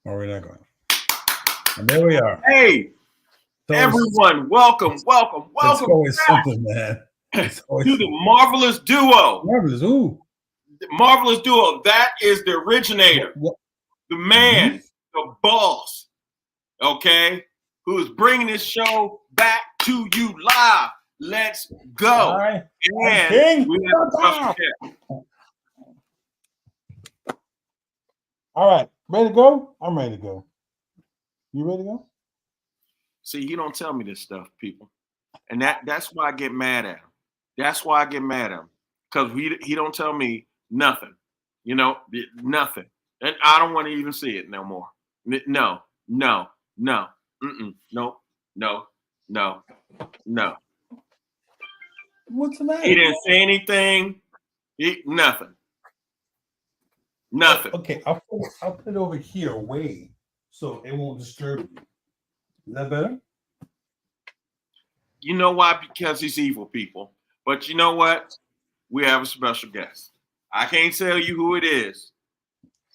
Or we're not going. And there we are. Hey, so everyone, welcome. It's always back something, man. It's always to the Marvelous Duo. Marvelous, ooh. The Marvelous Duo. That is the originator, the man, the boss, okay, who is bringing this show back to you live. Let's go. Right. And we have a special guest. All right. Ready to go? I'm ready to go. You ready to go? See, you don't tell me this stuff, people. And that's why I get mad at him. That's why I get mad at him. Because he don't tell me nothing. You know, nothing. And I don't want to even see it no more. No. Mm-mm. No. What's the matter? He didn't say anything. Nothing. Okay, I'll put it over here away so it won't disturb you. Is that better? You know why? Because he's evil, people. But you know what? We have a special guest. I can't tell you who it is.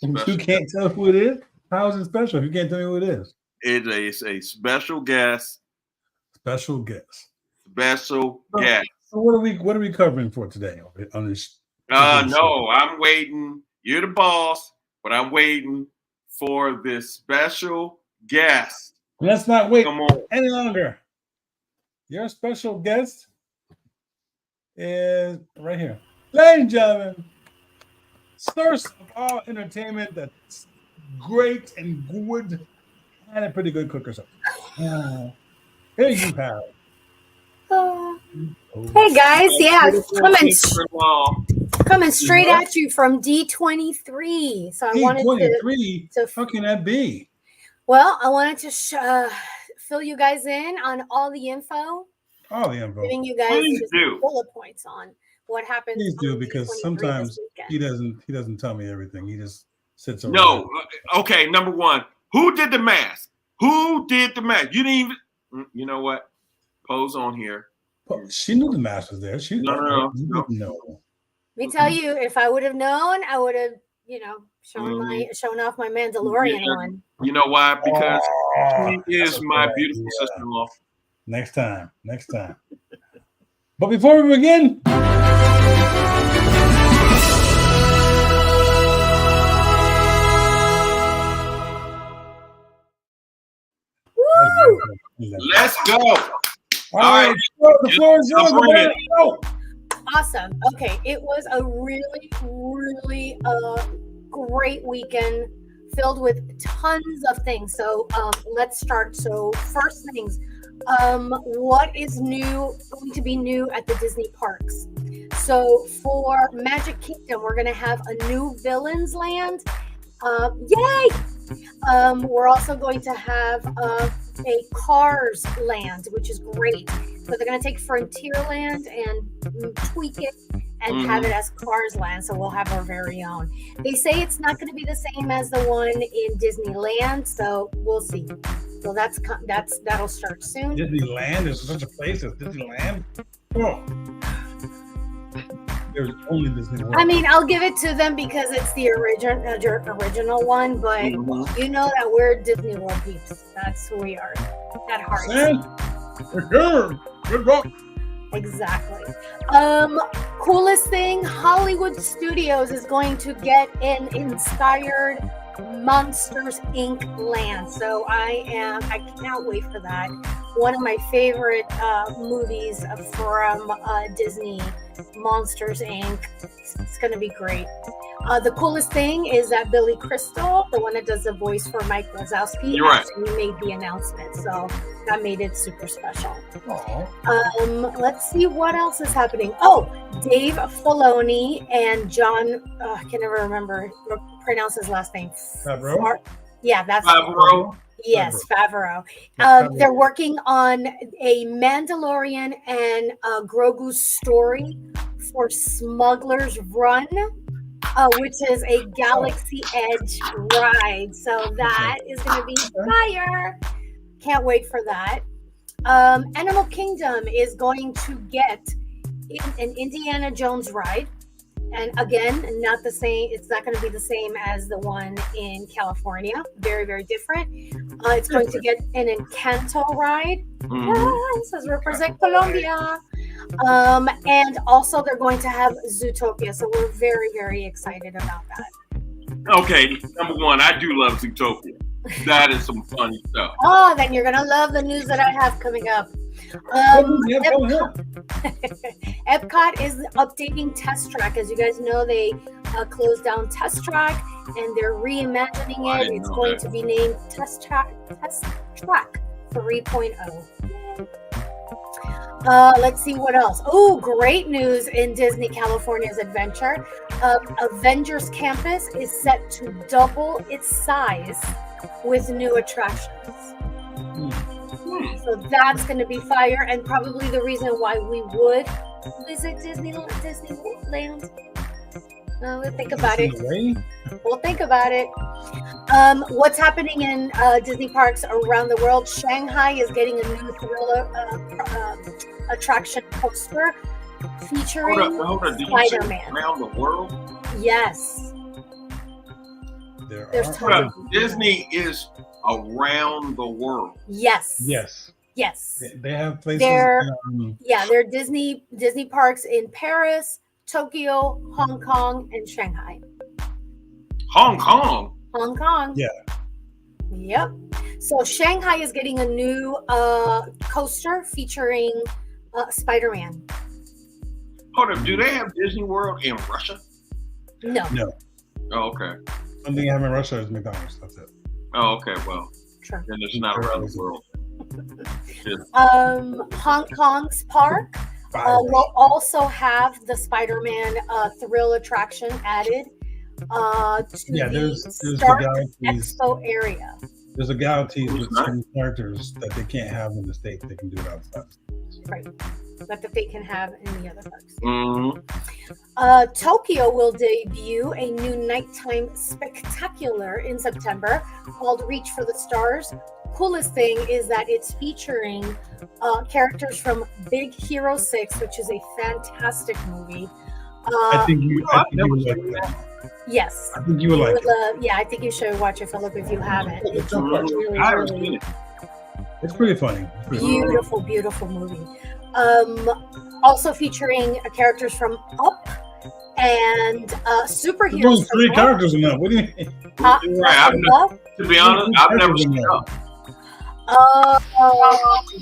You can't tell who it is? How is it special if you can't tell me who it is? It is a special guest. Special guest. So what are we covering for today on this? No, I'm waiting. You're the boss, but I'm waiting for this special guest. Let's not wait any longer. Your special guest is right here. Ladies and gentlemen, source of all entertainment that's great and good and a pretty good cook or something. Here you have. Hey guys, yeah, coming straight at you from D23. So I wanted to how can that be? Well, I wanted to fill you guys in on all the info. Giving you guys bullet points on what happens. Please do, because sometimes he doesn't tell me everything. He just sits over. No, okay. Number one, who did the mask? You didn't even. You know what? Pose on here. She knew the mask was there. No. Let me tell you, if I would have known, I would have, shown off my Mandalorian one. You know why? Because she is my beautiful sister-in-law. Next time. But before we begin, woo! Let's go. All right. The floor is yours. Awesome. Okay. It was a really, really great weekend filled with tons of things. So let's start. So first things, what is going to be new at the Disney parks? So for Magic Kingdom, we're going to have a new Villains Land. Yay! We're also going to have a Cars Land, which is great. So they're going to take Frontierland and tweak it and have it as Cars Land. So we'll have our very own. They say it's not going to be the same as the one in Disneyland, so we'll see. So that'll start soon. Disneyland is such a place as Disneyland. Oh. There's only Disneyland. I mean, I'll give it to them because it's the original one, but you know that we're Disney World peeps. That's who we are at heart. Good luck. Exactly. Coolest thing, Hollywood Studios is going to get an inspired Monsters Inc. land. So I cannot wait for that. One of my favorite movies from Disney, Monsters Inc. It's going to be great. The coolest thing is that Billy Crystal, the one that does the voice for Mike Wazowski, actually made the announcement. So that made it super special. Let's see what else is happening. Oh, Dave Filoni and John, I can never remember, pronounce his last name. Favreau? Yeah, that's Favreau. Yes, Favreau. They're working on a Mandalorian and Grogu's story for Smuggler's Run, which is a Galaxy Edge ride. So that is going to be fire. Can't wait for that. Animal Kingdom is going to get an Indiana Jones ride. And again, not the same. It's not going to be the same as the one in California. Very, very different. It's going to get an Encanto ride. Yes, let's represent Colombia. And also they're going to have Zootopia. So we're very, very excited about that. Okay, number one, I do love Zootopia. That is some funny stuff. Oh, then you're going to love the news that I have coming up. Epcot is updating Test Track. As you guys know, they closed down Test Track and they're reimagining it. It's going to be named Test Track 3.0. Let's see what else. Oh, great news in Disney California's Adventure. Avengers Campus is set to double its size with new attractions. So that's going to be fire, and probably the reason why we would visit Disneyland. We'll think about it. We'll think about it. What's happening in Disney parks around the world? Shanghai is getting a new Thriller attraction coaster featuring Spider-Man. Around the world? Yes. There's tons of Disney is around the world. Yes. Yes. Yes. They have places. There are Disney parks in Paris, Tokyo, Hong Kong, and Shanghai. Hong Kong? Hong Kong. Yeah. Yep. So Shanghai is getting a new coaster featuring Spider-Man. Hold up. Do they have Disney World in Russia? No. Oh, okay. One thing I have in Russia is McDonald's. That's it. Oh, okay. Well, Sure. then it's not around the world. Hong Kong's park will also have the Spider-Man thrill attraction added to there's the the Galaxies. Expo area. There's a Galaxies with certain characters that they can't have in the States. They can do it outside. Right. But that they can have in the other parks. Mm-hmm. Tokyo will debut a new nighttime spectacular in September called Reach for the Stars. Coolest thing is that it's featuring characters from Big Hero 6, which is a fantastic movie. I think you would like that. Yes. I think you would like it. Yeah, I think you should watch it, Philip, if you haven't. It's really, I haven't really seen it. It's pretty funny. beautiful, beautiful movie. Also featuring characters from Up and superheroes. There's three from characters in that. What do you mean? Up. Right, to be honest, I've never seen it.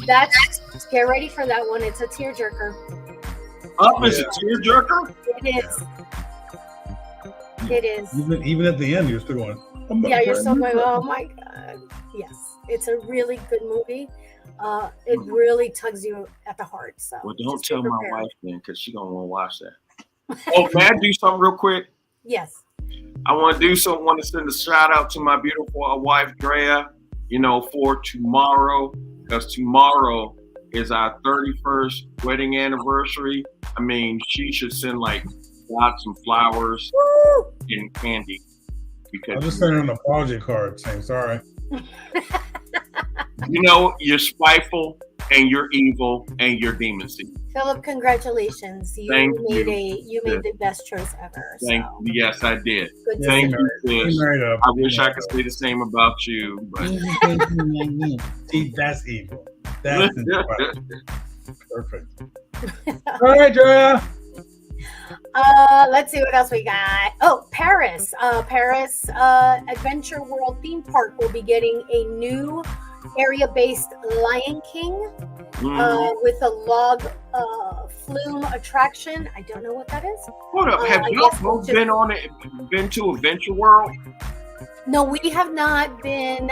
That's get ready for that one. It's a tearjerker. Up is a tearjerker? It is. It is. Even at the end, you're still going. Yeah, you're still going, oh my God. Yes. It's a really good movie. It really tugs you at the heart. So Well, don't just be tell my prepared. wife then, because she's going to want to watch that. Oh, can I do something real quick? Yes. I want to send a shout out to my beautiful wife, Drea, for tomorrow, because tomorrow is our 31st wedding anniversary. I mean, she should send lots of flowers Woo! and candy. Because I'll just send her an apology card saying sorry. you're spiteful and you're evil and you're demon seed. Philip, congratulations. You Thank made you. the best choice ever. Yes, I did. Good to Thank see. you, sis. Married up. I wish I could say the same about you, but See, that's evil. That's perfect. All right, Drea. Let's see what else we got. Oh, Paris. Paris Adventure World theme park will be getting a new area-based Lion King with a log flume attraction. I don't know what that is. hold up. Have y'all both been to Adventure World? No, we have not been.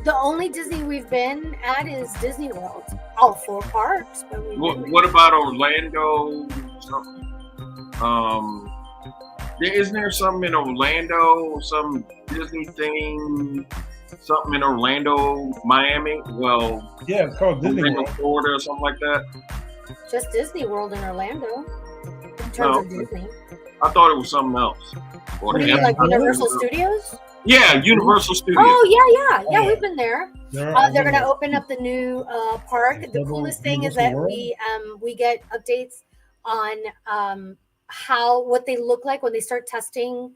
The only Disney we've been at is Disney World. All 4 parks. But What about Orlando? Something? Isn't there something in Orlando? Some Disney thing? Something in Orlando, Miami? Well, Yeah, it's called Disney Orlando, World. Florida, or something like that. just Disney World in Orlando. In terms of Disney. I thought it was something else. Or What do you the mean, like Epcot Universal Studios. Studios? Yeah, Universal Studios. Oh yeah, we've been there. They're They're gonna open up the new park. The coolest thing is that we get updates on what they look like when they start testing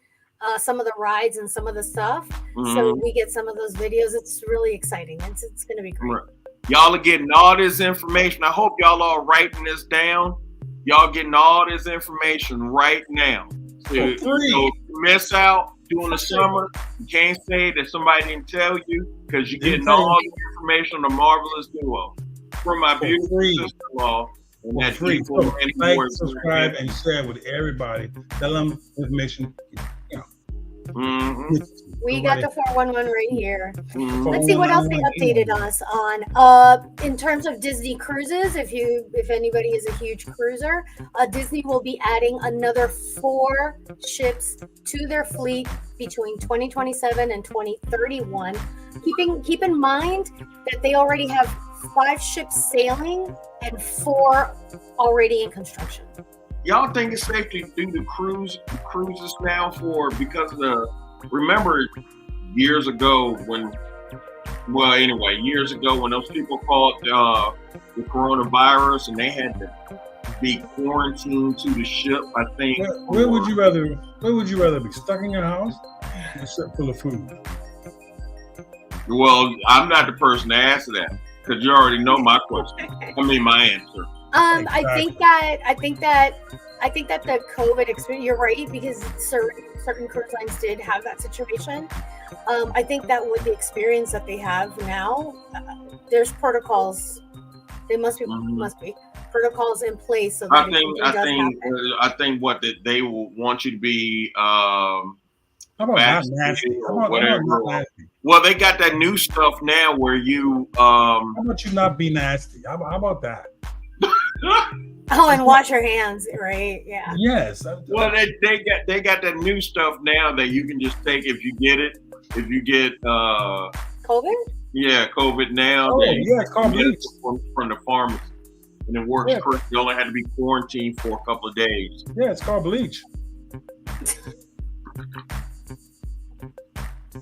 some of the rides and some of the stuff. Mhm. So we get some of those videos. It's really exciting. It's going to be great. Right. Y'all are getting all this information. I hope y'all are writing this down. Y'all getting all this information right now. So, so miss out during the summer. You can't say that somebody didn't tell you, because you're getting all the information on the Marvelous Duo from my beautiful sister-in-law. And that free. people So, like, subscribe, and share with everybody. Tell them information. Mm-hmm. We got the 411 right here. Mm-hmm. Let's see what else they updated us on. In terms of Disney cruises, if anybody is a huge cruiser, Disney will be adding another 4 ships to their fleet between 2027 and 2031. Keep in mind that they already have 5 ships sailing and 4 already in construction. Y'all think it's safe to do the cruises now because of the, remember years ago when those people caught the coronavirus and they had to be quarantined to the ship, I think. Where would you rather be, stuck in your house or a ship full of food? Well, I'm not the person to answer that, because you already know my question. My answer. Exactly. I think that the COVID experience, you're right, because certain cruise lines did have that situation. I think that with the experience that they have now, there's protocols. They must be protocols in place. So that I think what they will want you to be. How about not nasty? How about not nasty? Well, they got that new stuff now where you. How about you not be nasty? How about that? Oh, and wash your hands, right? Yeah. Yes. Well, they got that new stuff now that you can just take if you get it. If you get COVID? Yeah, COVID now. Oh, yeah, it's called bleach. From the pharmacy. And it works correct. You only had to be quarantined for a couple of days. Yeah, it's called bleach.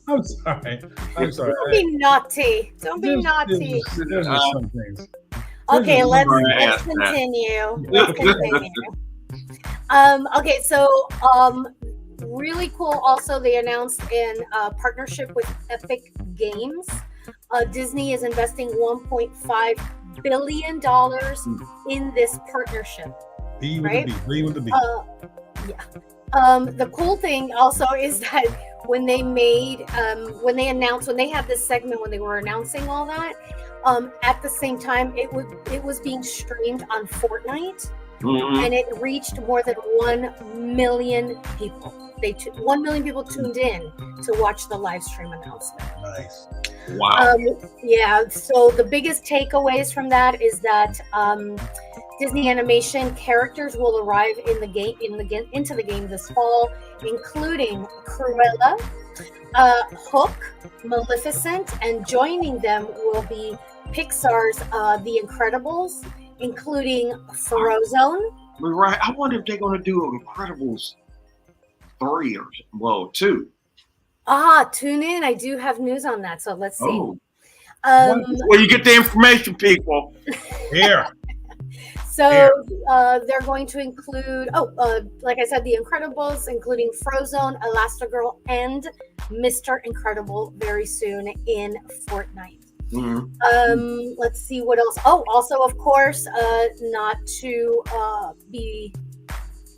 I'm sorry. Don't be naughty. Don't be naughty. There's some things. Okay, let's continue. Let's continue. Okay, so really cool. Also, they announced in partnership with Epic Games, Disney is investing $1.5 billion in this partnership. Right? Yeah. The cool thing also is that when they had this segment, when they were announcing all that, at the same time, it was being streamed on Fortnite, and it reached more than 1 million people. 1 million people tuned in to watch the live stream announcement. Nice. Wow. Yeah. So the biggest takeaways from that is that Disney animation characters will arrive into the game this fall, including Cruella, Hook, Maleficent, and joining them will be Pixar's The Incredibles, including Frozone. Right. I wonder if they're going to do Incredibles 3 or 2. Tune in. I do have news on that, so let's see. Oh. Where you get the information, people? Here. So they're going to include, like I said, The Incredibles, including Frozone, Elastigirl, and Mr. Incredible very soon in Fortnite. Mm-hmm. Let's see what else. Oh, also, of course, not to be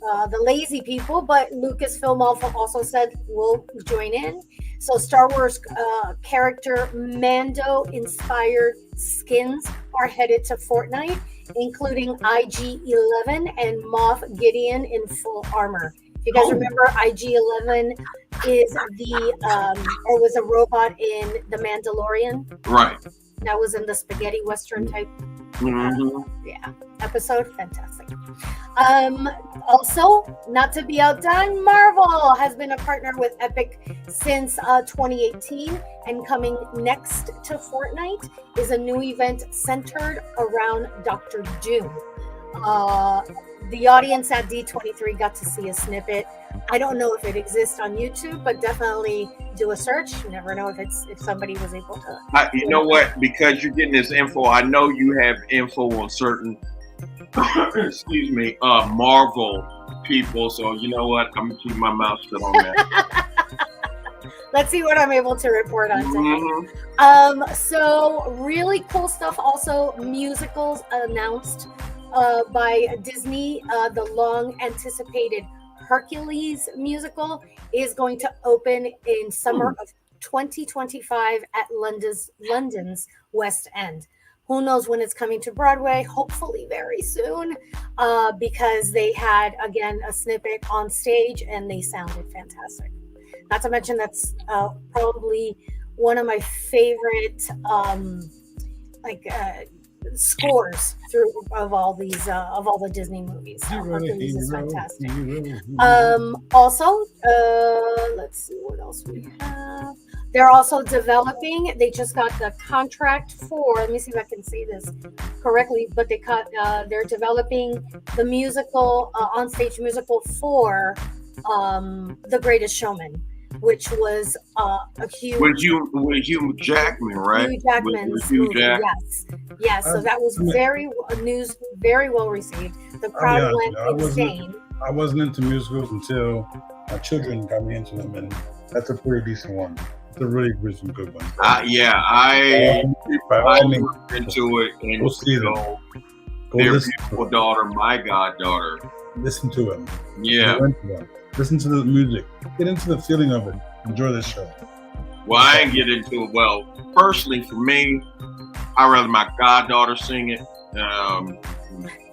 the lazy people, but Lucasfilm also said we'll join in. So Star Wars character Mando-inspired skins are headed to Fortnite, including IG-11 and Moff Gideon in full armor. If you guys remember, IG-11 is was a robot in The Mandalorian. Right. That was in the spaghetti western type episode. Fantastic. Also, not to be outdone, Marvel has been a partner with Epic since 2018, and coming next to Fortnite is a new event centered around Doctor Doom. The audience at D23 got to see a snippet. I don't know if it exists on YouTube, but definitely do a search. You never know if somebody was able to. You know what? Because you're getting this info, I know you have info on certain, Marvel people. So you know what? I'm gonna keep my mouth shut on that. Let's see what I'm able to report on today. Mhm. So really cool stuff. Also, musicals announced by Disney. The long anticipated Hercules musical is going to open in summer of 2025 at London's West End. Who knows when it's coming to Broadway? Hopefully very soon, because they had again a snippet on stage and they sounded fantastic. Not to mention that's probably one of my favorite scores through of all the Disney movies. Hercules is fantastic. Also, let's see what else we have. They're also developing. They just got the contract for. Let me see if I can say this correctly. But they're developing the musical, onstage musical for The Greatest Showman, which was a huge With Hugh Jackman, right? Hugh Jackman's With Hugh movie. Jackman. Yes. So that was very well received. The crowd went insane. I wasn't into musicals until my children got me into them, and that's a pretty decent one. It's a really good one. I looked into it and Go see them. Their beautiful daughter, my goddaughter. Listen to it. Yeah. Listen to the music. Get into the feeling of it. Enjoy the show. Well, I ain't get into it. Well, personally, for me, I'd rather my goddaughter sing it.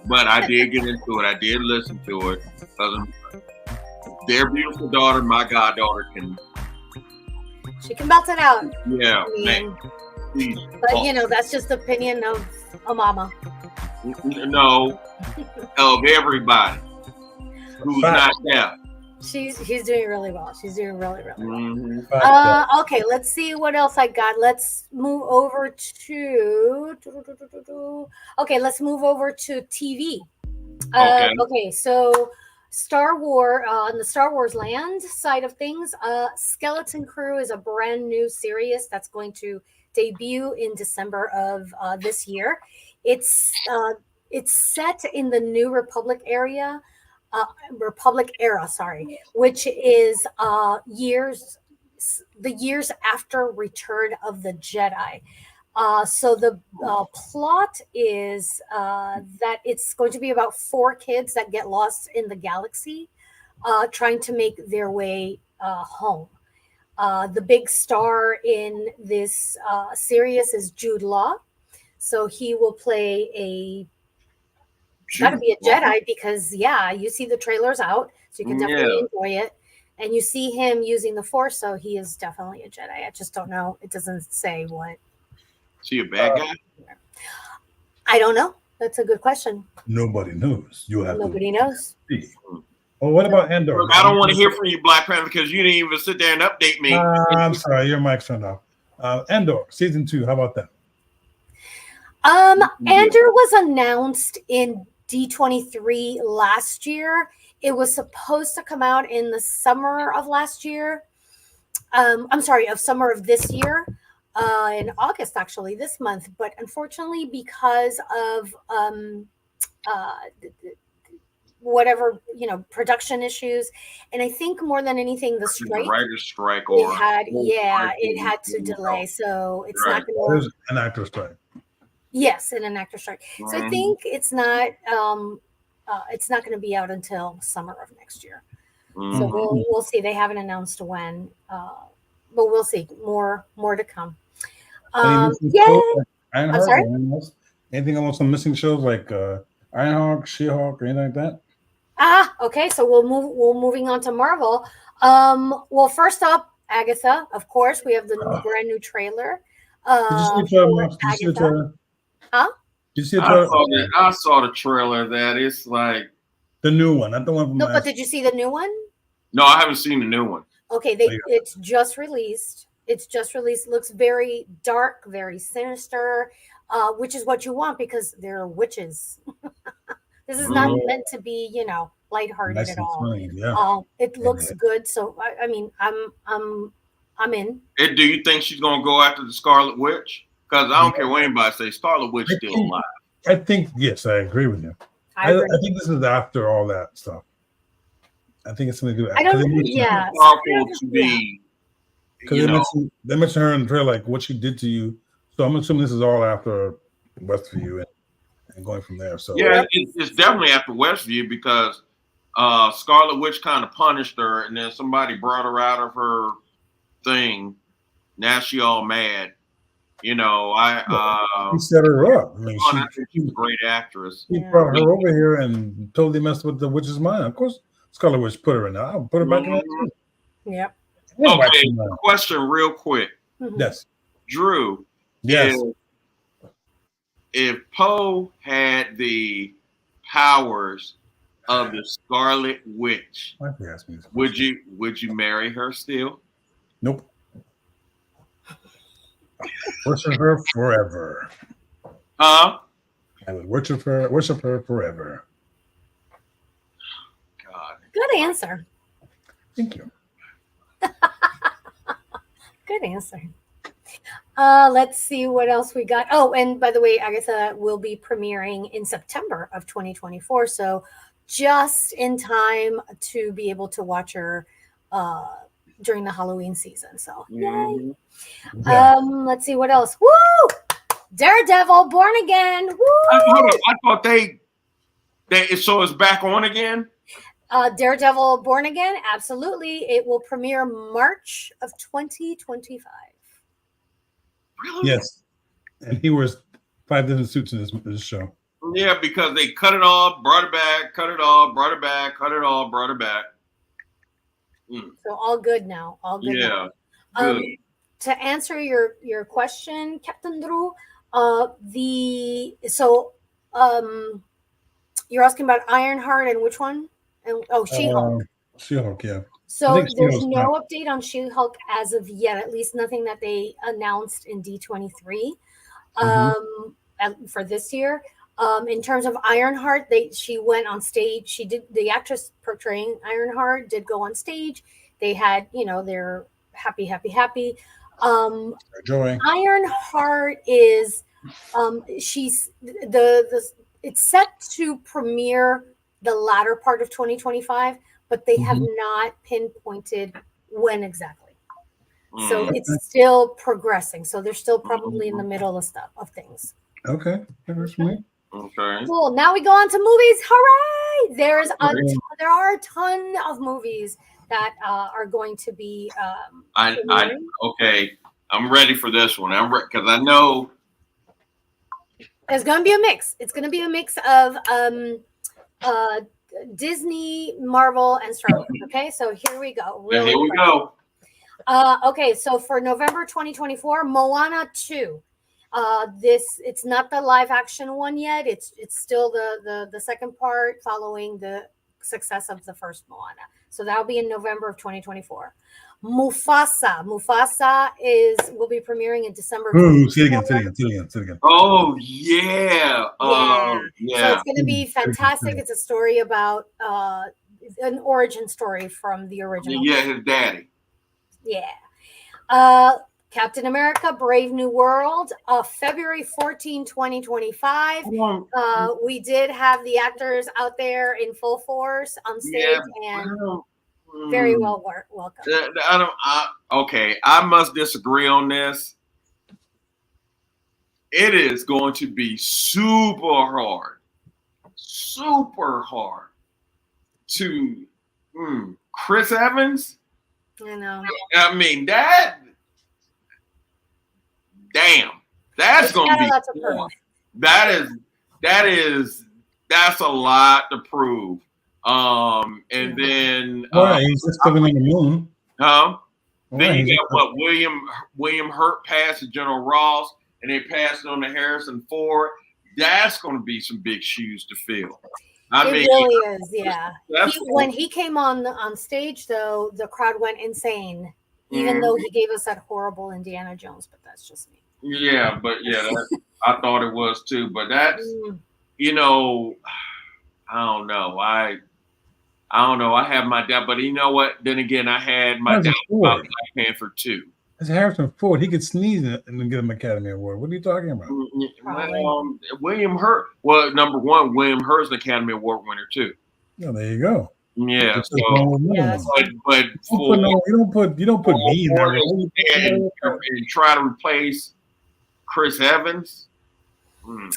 But I did get into it. I did listen to it. Their beautiful daughter, my goddaughter, She can belt it out. Yeah, I mean, man. but that's just the opinion of a mama. No, of everybody who's not deaf. She's doing really well. She's doing really well. Mm-hmm. Okay, let's see what else I got. Let's move over to. Okay, let's move over to TV. Okay, so Star Wars on the Star Wars Land side of things, Skeleton Crew is a brand new series that's going to debut in December of this year. It's set in the New Republic era, which is the years after Return of the Jedi. So the plot is that it's going to be about 4 kids that get lost in the galaxy, trying to make their way home. The big star in this series is Jude Law. So he will play got to be a Jedi because, you see the trailers out, so you can definitely enjoy it. And you see him using the Force, so he is definitely a Jedi. I just don't know. It doesn't say what. Is he a bad guy? I don't know. That's a good question. Nobody knows. Nobody knows. Well, what about Andor? I don't want to hear from you, Black Panther, because you didn't even sit there and update me. I'm sorry, your mic's turned off. Andor, season 2, how about that? Andor was announced in D23 last year. It was supposed to come out in the summer of last year. Summer of this year. In August, actually, this month. But unfortunately, because of whatever, production issues, and I think more than anything, the strike. The writer's strike. It had to delay. So it's not going to. There's an actor strike. Yes, in an actor strike. So I think it's not going to be out until summer of next year. So we'll see. They haven't announced when, but we'll see. More to come. I'm sorry. Anything else on missing shows like Ironhawk, She-Hulk, or anything like that? Okay. So we're moving on to Marvel. Well, first up, Agatha. Of course, we have the brand new trailer. Did you see the trailer? Huh? Did you see the trailer? I saw the trailer. That it's like the new one, not the one from. No, but did you see the new one? No, I haven't seen the new one. Okay, it's just released. Looks very dark, very sinister, which is what you want because they're witches. This is not meant to be, lighthearted at all. Funny, it looks good, so I mean, I'm in. Do you think she's gonna go after the Scarlet Witch? Because I don't care what anybody says, Scarlet Witch still alive. I think yes, I agree with you. I think this is after all that stuff. I think it's something to do. I don't. Because Yeah. Powerful to be. You know, they mentioned her in the trailer, like what she did to you. So I'm assuming this is all after Westview and going from there. So yeah, it's definitely after Westview because Scarlet Witch kind of punished her, and then somebody brought her out of her thing. Now she all mad. You know, he set her up. I mean, she's a great actress. He brought her over here and totally messed with the witch's mind. Of course, Scarlet Witch put her in there. I'll put her back in there too. Yep. Okay, question real quick. Yes. Drew. Yes. If Poe had the powers of the Scarlet Witch, would you marry her still? Nope. Worship her forever. Huh? I would worship her forever. God. Good answer. Thank you. Good answer. Let's see what else we got. Oh, and by the way, Agatha will be premiering in September of 2024. So just in time to be able to watch her during the Halloween season. So yay. Yeah. Let's see what else. Woo! Daredevil, Born Again. Woo! I thought they so it's back on again. Daredevil, Born Again. Absolutely. It will premiere March of 2025. Really? Yes. And he wears 5 different suits in this show. Yeah, because they cut it off, brought it back, cut it off, brought it back, cut it off, brought it back. So all good now. All good. Yeah. Now. Good. To answer your question, Captain Drew, you're asking about Ironheart and which one? And She-Hulk. She-Hulk, yeah. So there's no update on She-Hulk as of yet, at least nothing that they announced in D23 for this year. In terms of Ironheart, she went on stage. The actress portraying Ironheart did go on stage. They had, they're happy. Joy. Ironheart is she's it's set to premiere the latter part of 2025, but they have not pinpointed when exactly. So it's still progressing. So they're still probably in the middle of things. Okay, that works for me. Okay. Cool. Now we go on to movies. Hooray! There are a ton of movies that are going to be. Okay. I'm ready for this one. Because I know there's going to be a mix. It's going to be a mix of Disney, Marvel, and Star Wars. Okay, so here we go. Here we go. Okay, so for November 2024, Moana 2. It's not the live action one yet. It's still the second part following the success of the first Moana. So that'll be in November of 2024. Mufasa will be premiering in December. Ooh, say it again. Oh yeah. So it's going to be fantastic. It's a story about an origin story from the original. Yeah, his daddy. Yeah. Captain America, Brave New World, February 14, 2025. We did have the actors out there in full force on stage and very well welcome. I must disagree on this. It is going to be super hard to Chris Evans. I know. I mean that's going to be fun. That's a lot to prove. And then he's just living on the moon. Then you got William Hurt passed to General Ross, and they passed it on to Harrison Ford. That's going to be some big shoes to fill. It really is, yeah. When he came on stage, though, the crowd went insane. Even though he gave us that horrible Indiana Jones, but that's just me. Yeah, I thought it was too. But that's, I don't know. I don't know. I have my doubt, but you know what? Then again, I had my doubt about Black Panther 2. It's Harrison Ford. He could sneeze and get an Academy Award. What are you talking about? William Hurt. Well, number one, William Hurt's an Academy Award winner too. Oh, there you go. Yeah. Just So, like one with Yeah, another that's one. but for You don't put me in that Morris role. and try to replace Chris Evans.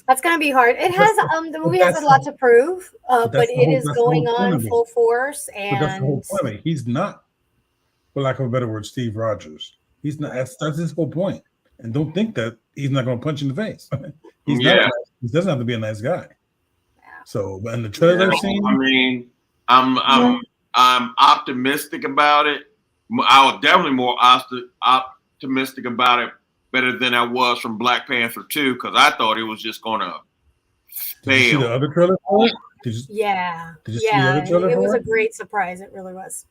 That's gonna be hard. It has the movie has a lot to prove, but it is going on full force. But that's the whole And point of it. He's not, for lack of a better word, Steve Rogers. He's not. That's his whole point. And don't think that he's not going to punch in the face. He's not. He doesn't have to be a nice guy. So, but in the trailer I've seen, I mean, I'm optimistic about it. I was definitely more optimistic about it, better than I was from Black Panther 2, because I thought it was just gonna fail. Did you see the other trailer for it? Did you see the other trailer it for was it? a great surprise. It really was.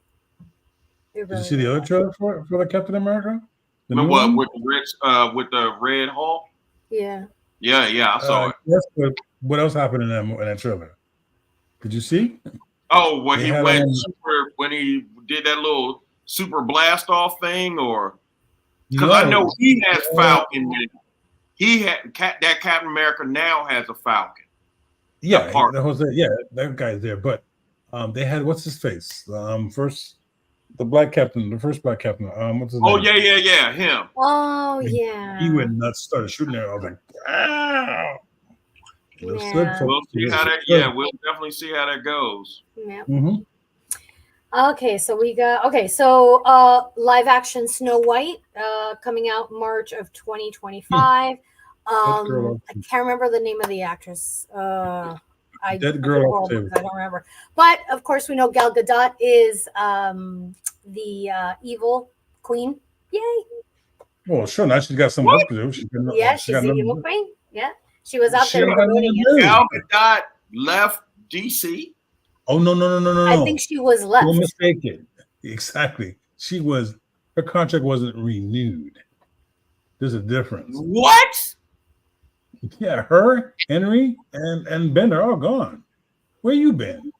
Did you see the other trailer for the Captain America? The new What one? with the Red Hulk? Yeah. Yeah, I saw it. Yes, but what else happened in that trailer? Did you see? Oh, when They he had went when he did that little super blast off thing, or because I know he has Falcon. He had that Captain America now has a Falcon. Yeah, that guy's there. But they had what's his face? The black captain, the first black captain. What's his name? Oh yeah, him. Oh yeah. He went nuts, started shooting there. I was like, wow. We'll see how that. Yeah, we'll definitely see how that goes. Yeah. Mm-hmm. Okay, so live action Snow White coming out March of 2025. I can't remember the name of the actress. I don't remember. But of course, we know Gal Gadot is the evil queen. Yay! Well, sure. Now she's got some work to do. She's the evil queen. Yeah, she was out there promoting it. Gal Gadot left DC. Oh no! I think she was left. Don't mistake it. Exactly. Her contract wasn't renewed. There's a difference. What? Yeah, her, Henry, and Ben are all gone. Where you been?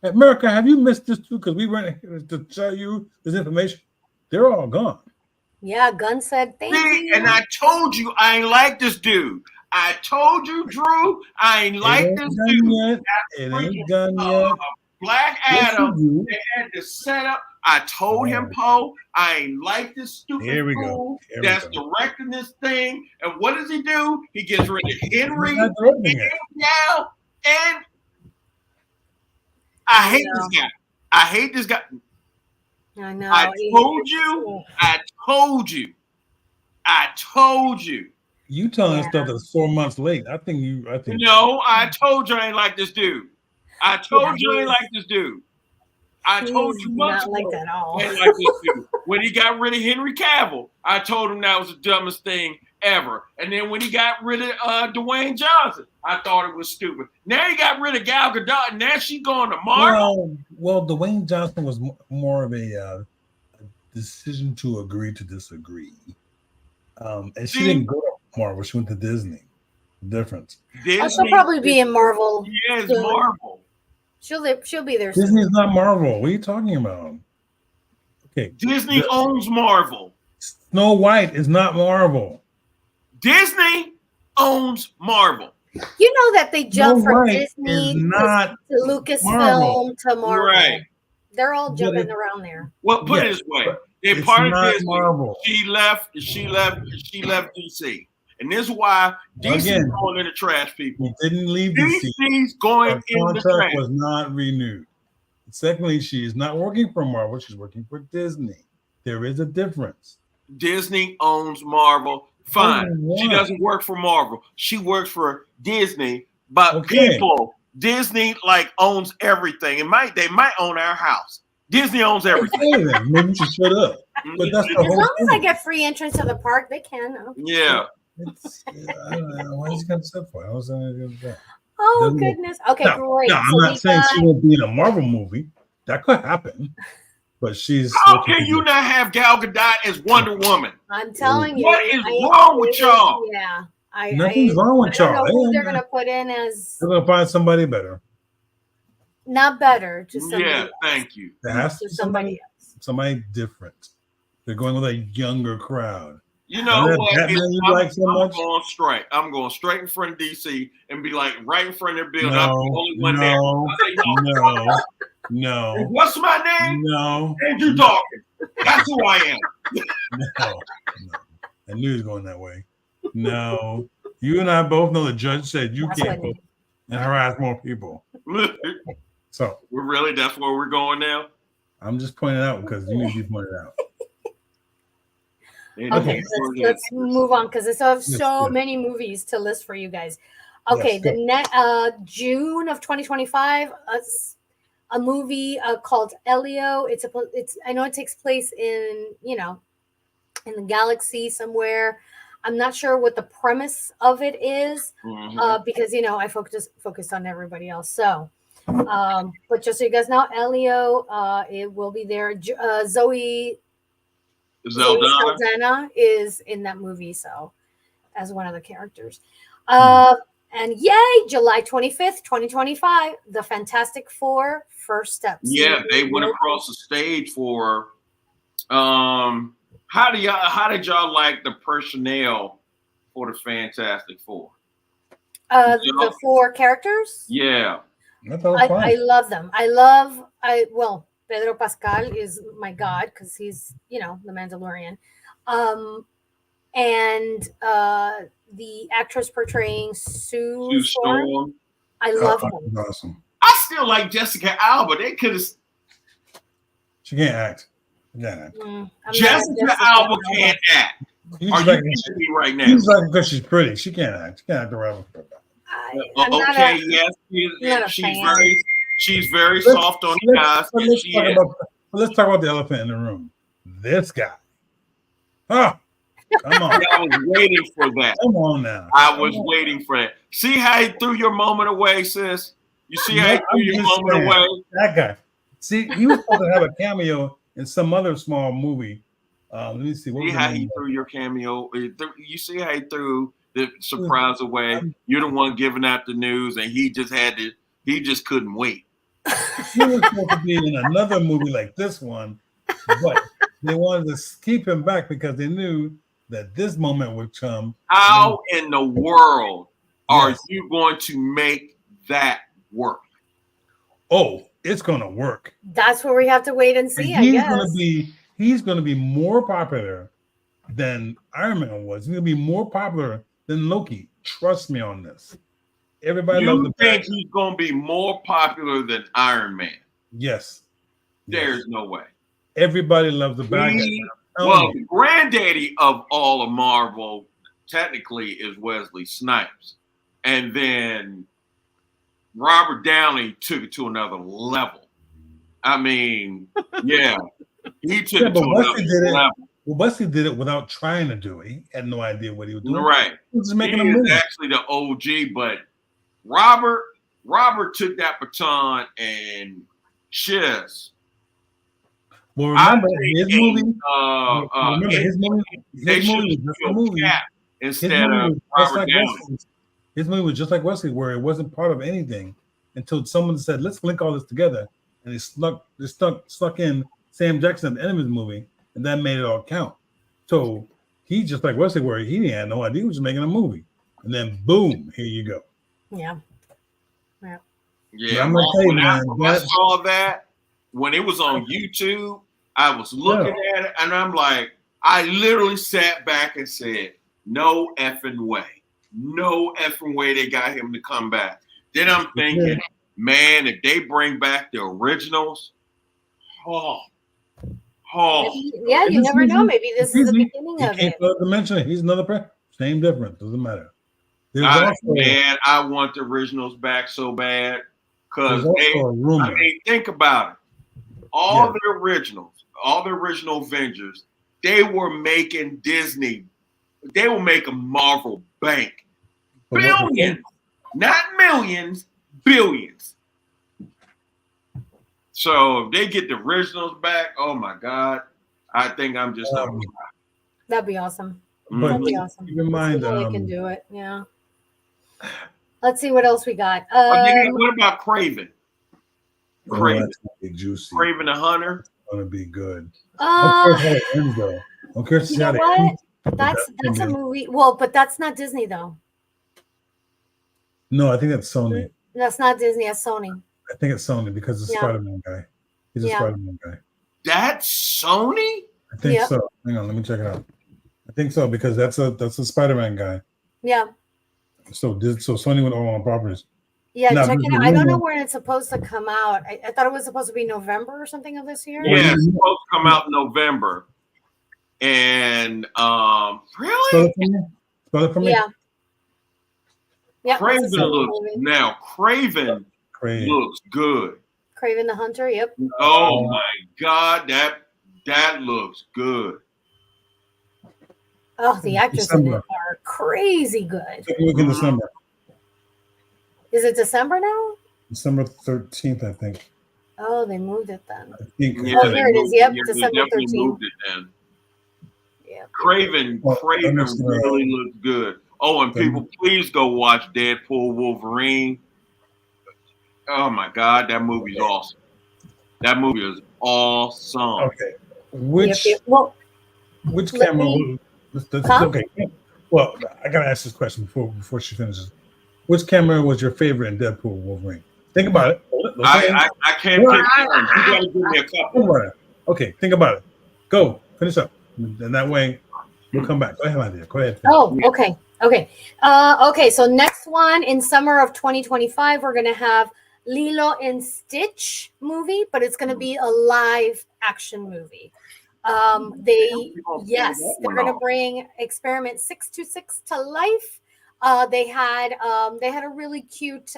America, have you missed this too? Because we weren't here to tell you this information. They're all gone. Yeah, Gunn said thank you. And I told you I ain't like this dude. I told you, Drew, I ain't like this dude. It ain't done yet. Black Adam, they had to set up. I told him, Poe, I ain't like this stupid fool that's directing this thing. And what does he do? He gets rid of Henry now, and I hate this guy. I hate this guy. I know. I told you. You telling us stuff that's 4 months late. I think. No, I told you I ain't like this dude. I told you I ain't like this dude. I told you months ago. Not like that at all. I ain't like this dude. When he got rid of Henry Cavill, I told him that was the dumbest thing ever. And then when he got rid of Dwayne Johnson, I thought it was stupid. Now he got rid of Gal Gadot, and now she's going to Marvel. Well, Dwayne Johnson was more of a decision to agree to disagree. And she didn't go to Marvel; she went to Disney. Difference. She'll probably be in Marvel. Yes, Marvel. She'll be there. Disney's not Marvel. What are you talking about? Okay, Disney owns Marvel. Snow White is not Marvel. Disney owns Marvel. You know that they jumped from Disney to Lucasfilm to Marvel. Right. They're all jumping around there. Well, put it this way: they're part of Disney. Marvel. She left DC, and this is why DC's going in the trash. People he didn't leave DC's going in the trash. Her contract was not renewed. Secondly, she is not working for Marvel; she's working for Disney. There is a difference. Disney owns Marvel. Fine. She doesn't work for Marvel. She works for Disney. But people, Disney owns everything. They might own our house. Disney owns everything. Okay, then. Maybe you should shut up. But that's the whole long as I get free entrance to the park, they can. Yeah. I don't know. Why is he got set for? Oh, goodness. Okay, great. No, I'm not saying she won't be in a Marvel movie. That could happen. But she's. How can you not have Gal Gadot as Wonder Woman? I'm telling you. What is wrong with y'all? Yeah. Nothing's wrong with y'all. I don't know who they're going to put in as. They're going to find somebody better. Not better. Just somebody else. Thank you. There has to be somebody else. Somebody different. They're going with a younger crowd. You know what? I'm going straight. I'm going straight in front of DC and be right in front of their building. I'm the only one there. No. What's my name? No. Andrew Dawkins. That's who I am. No. I knew he was going that way. No. You and I both know the judge said you That's can't what go and harass more people. So We're really, that's where we're going now? I'm just pointing out because you need to be pointed out. Okay, let's move on because I still have so Yes. many movies to list for you guys. Okay, Yes, the go. next June of 2025, a movie called Elio. It's I know it takes place in in the galaxy somewhere. I'm not sure what the premise of it is because I focused on everybody else. So, but just so you guys know, Elio, it will be there. Zoe Saldana is in that movie, so as one of the characters. And yay, July 25th, 2025, The Fantastic Four: First Steps. Yeah, they went across the stage for how did y'all like the personnel for the Fantastic Four? The four characters? Yeah. I love them. Pedro Pascal is my god because he's the Mandalorian, and the actress portraying Sue Storm. I love him. Awesome. I still like Jessica Alba. They could have. She can't act. Yeah. Jessica Alba can't act. Are you kidding me right now? She's like because she's pretty. She can't act. She can't act around. Okay, yes, she's very soft on the eyes. Let's talk about the elephant in the room. This guy. Oh, come on. I was waiting for that. Come on now. I was waiting for that. See how he threw your moment away, sis? You see how he threw your moment away? That guy. See, he was supposed to have a cameo in some other small movie. Let me see. See how he threw your cameo? You see how he threw the surprise away? You're the one giving out the news, and he just couldn't wait. He was supposed to be in another movie like this one, but they wanted to keep him back because they knew that this moment would come. How in the world are you going to make that work? Oh, it's going to work. That's where we have to wait and see. And he's going to be more popular than Iron Man was. He's going to be more popular than Loki. Trust me on this. Everybody loves the think he's going to be more popular than Iron Man? Yes. There's no way. Everybody loves the bad guy. Well, the granddaddy of all of Marvel technically is Wesley Snipes. And then Robert Downey took it to another level. I mean, yeah. He took it to another level. Well, Wesley did it without trying to do it. He had no idea what he was doing. Right. He was just making a movie. Actually the OG, but Robert took that baton and shiz. Well, remember his movie. His movie was just a movie. Instead of Robert Downey. His movie was just like Wesley, where it wasn't part of anything until someone said, "Let's link all this together," and they stuck in Sam Jackson at the end of his movie, and that made it all count. So he just like Wesley, where he had no idea he was just making a movie, and then boom, here you go. Yeah. I'm gonna tell you, man. I saw that when it was on YouTube. I was looking at it, and I'm like, I literally sat back and said, "No effing way, no effing way they got him to come back." Then I'm thinking, man, if they bring back the originals, maybe, you never know. Maybe this is the beginning of it. Mention it. He's another person. Same difference. Doesn't matter. Man, I want the originals back so bad because think about it. All the original Avengers, they were making Disney. They were making Marvel bank. Billions, not millions, billions. So if they get the originals back, oh my God, I think I'm just that'd be awesome. But that'd be awesome. Keep in mind, we can do it. Yeah. Let's see what else we got. What about Craven? Craven the Hunter. Gonna be good. You know what? That's a movie. Well, but that's not Disney though. No, I think that's Sony. That's not Disney. That's Sony. I think it's Sony because it's Yeah. Spider-Man guy. He's a Yeah. Spider-Man guy. That's Sony? I think Yep. so. Hang on, let me check it out. I think so because that's a Spider-Man guy. Yeah. So Sony would own all properties. Yeah, No, check this it is out. I don't know rumor. when it's supposed to come out. I thought it was supposed to be November or something of this year. Yeah, it's supposed to come out in November. And Spell really? it for me. Spell it for me. Yeah. Yeah. Craven it's a Sony looks movie. now. Craven Craig. looks good. Craven the Hunter. Yep. Oh my God, that looks good. Oh, the actors in it December. are crazy good. Take a look in December. Is it December now? December 13th, I think. Oh, they moved it then. I think. Yeah, Oh, they here it is. moved- Yep, yeah, they December definitely 13th. moved it then. Yeah. Craven Well, I'm just gonna- really looks good. Oh, and people, please go watch Deadpool Wolverine. Oh my God, that movie's awesome. That movie is awesome. Okay. Which Yep. Well, which let camera? me- That's okay. Well, I gotta ask this question before she finishes. Which camera was your favorite in Deadpool Wolverine? Think about it. Hold it. Don't say anything. I can't pick one. You gotta give me a Think couple. about it. Okay, think about it. Go. Finish up. And that way we'll come back. Go ahead, my dear. Go ahead. oh, okay. Okay. Okay. So next one in summer of 2025, we're gonna have Lilo and Stitch movie, but it's gonna be a live action movie. They're gonna bring Experiment 626 to life. They had a really cute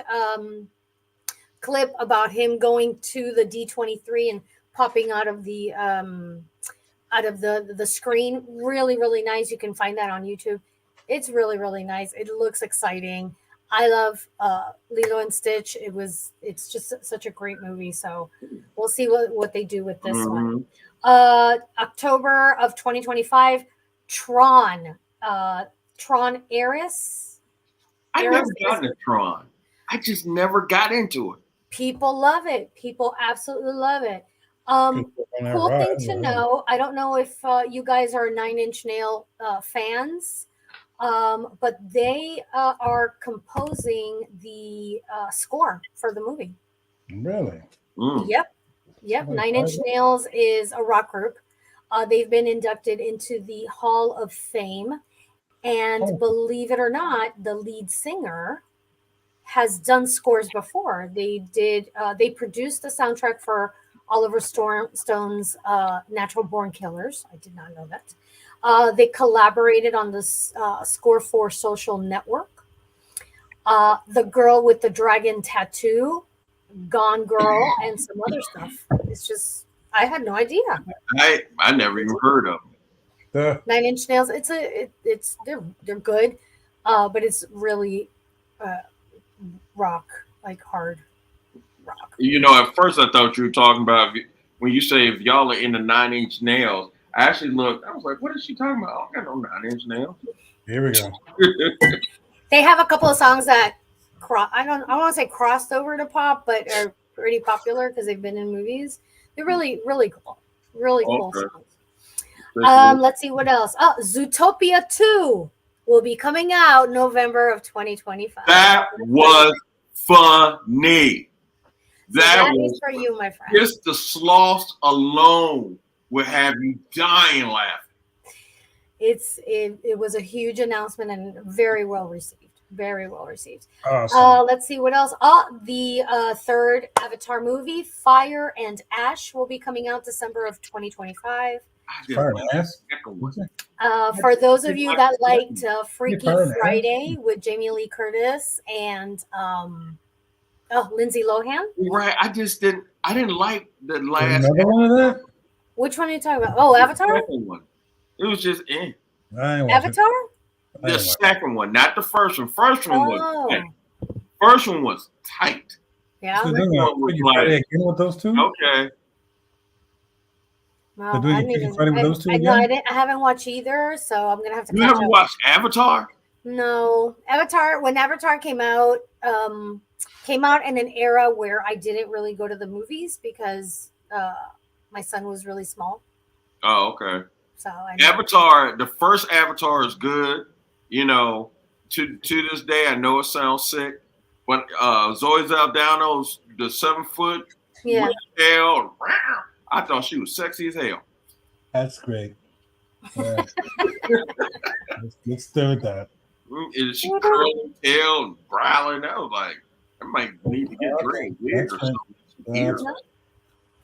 clip about him going to the D23 and popping out of the screen. Really, really nice. You can find that on YouTube. It's really, really nice. It looks exciting. I love Lilo and Stitch. It's just such a great movie. So we'll see what they do with this one. October of 2025, Tron Ares. I never got into Tron. I just never got into it. People love it. People absolutely love it. Cool thing to know. I don't know if you guys are Nine Inch Nail fans, but they are composing the score for the movie. Really? Mm. Yep. Oh, Nine Inch Nails is a rock group. They've been inducted into the Hall of Fame. And believe it or not, the lead singer has done scores before. They produced the soundtrack for Oliver Stone's Natural Born Killers. I did not know that. They collaborated on this score for Social Network. The Girl with the Dragon Tattoo, Gone Girl, and some other stuff. It's just, I had no idea. I never even heard of them. Nine Inch Nails. They're good, but it's really rock, like hard rock. You know, at first I thought you were talking about when you say if y'all are into 9 Inch Nails. I actually looked. I was like, what is she talking about? I don't got no 9 Inch Nails. Here we go. They have a couple of songs that I don't want to say crossed over to pop, but are pretty popular because they've been in movies. They're really, really cool. Really cool songs. Let's see what else. Oh, Zootopia 2 will be coming out November of 2025. That was funny. That was is for you, my friend. Just the sloths alone will have you dying laughing. It was a huge announcement and very well received. Very well received. Awesome. Let's see what else. The third Avatar movie, Fire and Ash, will be coming out December of 2025. For those of you that liked Freaky Friday with Jamie Lee Curtis and Lindsay Lohan. Right. I didn't like the last. Another one of that? Which one are you talking about? Oh, Avatar? One. It was just Avatar? The second one, not the first one. First one was tight. Yeah. So they're doing again with those two? Okay. Well, I haven't watched either, so I'm gonna have to. You haven't watched Avatar? No, Avatar. When Avatar came out in an era where I didn't really go to the movies because my son was really small. Oh, okay. So Avatar, the first Avatar is good. You know, to this day, I know it sounds sick, But Zoe Saldana's the 7 foot Yeah. hell. I thought she was sexy as hell. That's great. Yeah. let's do with that. And she curling tail and growling. I was like, I might need to get drained wig or something.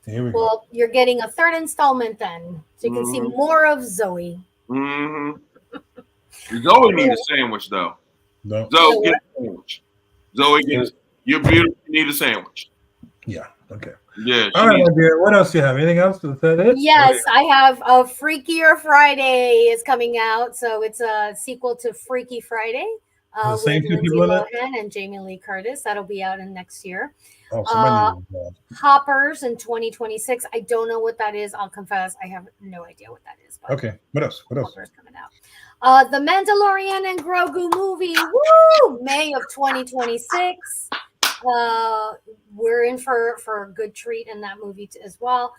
Here we go. Well, you're getting a third installment then, so you can see more of Zoe. Zoe needs a sandwich though. No. Zoe, get a sandwich. Zoe, you're beautiful. You need a sandwich. Yeah. Okay. Yeah. All right, my dear. What else do you have? Anything else? Is that it? Yes, I have a Freakier Friday is coming out, so it's a sequel to Freaky Friday The with same two Lindsay people in it? Lohan and Jamie Lee Curtis. That'll be out in next year. Oh, somebody needs a job. Hoppers in 2026. I don't know what that is. I'll confess, I have no idea what that is. But Okay. What else? What else? Hoppers coming out. The Mandalorian and Grogu movie. Woo! May of 2026. We're in for a good treat in that movie as well.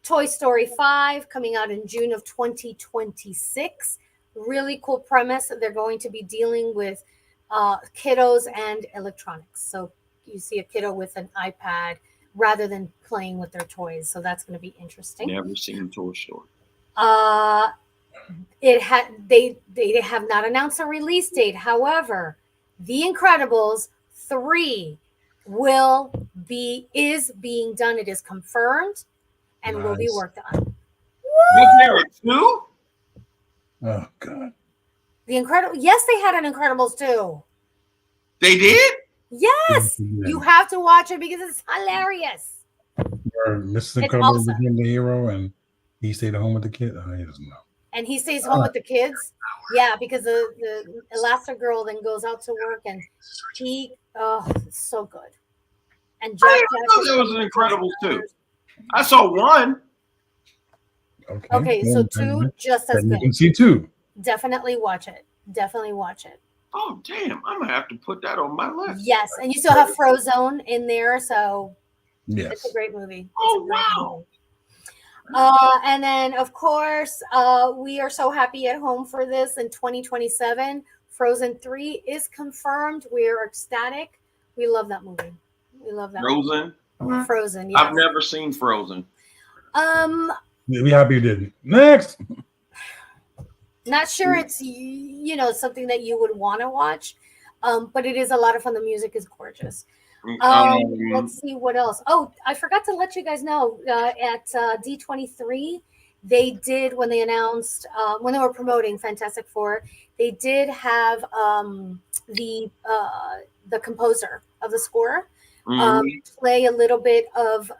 Toy Story 5 coming out in June of 2026. Really cool premise. They're going to be dealing with kiddos and electronics. So you see a kiddo with an iPad rather than playing with their toys. So that's going to be interesting. Never seen Toy Story. They have not announced a release date. However, The Incredibles 3 is being done. It is confirmed and will be worked on. Was there a 2? Oh God. The Incredible. Yes, they had an Incredibles 2. They did? Yes, you have to watch it because it's hilarious. Or Mrs. It's Incredible awesome. became the hero, and he stayed at home with the kid. Oh, he doesn't know. And he stays home with the kids. Yeah, because the Elastigirl then goes out to work, and it's so good. And I didn't know there was an Incredibles 2. I saw 1. Okay, so 2 just as You good. can see 2. Definitely watch it. Definitely watch it. Oh damn! I'm gonna have to put that on my list. Yes, and you still have Frozone in there, so Yes. it's a great movie. Oh wow! And then, of course, we are so happy at home for this in 2027. Frozen 3 is confirmed. We are ecstatic. We love that movie. We love that. Frozen. Movie. Frozen. Yes. I've never seen Frozen. We happy you didn't. Next. Not sure it's something that you would want to watch, but it is a lot of fun. The music is gorgeous. Let's see what else. Oh, I forgot to let you guys know at D23, they did when they announced when they were promoting Fantastic Four, they did have the composer of the score play a little bit of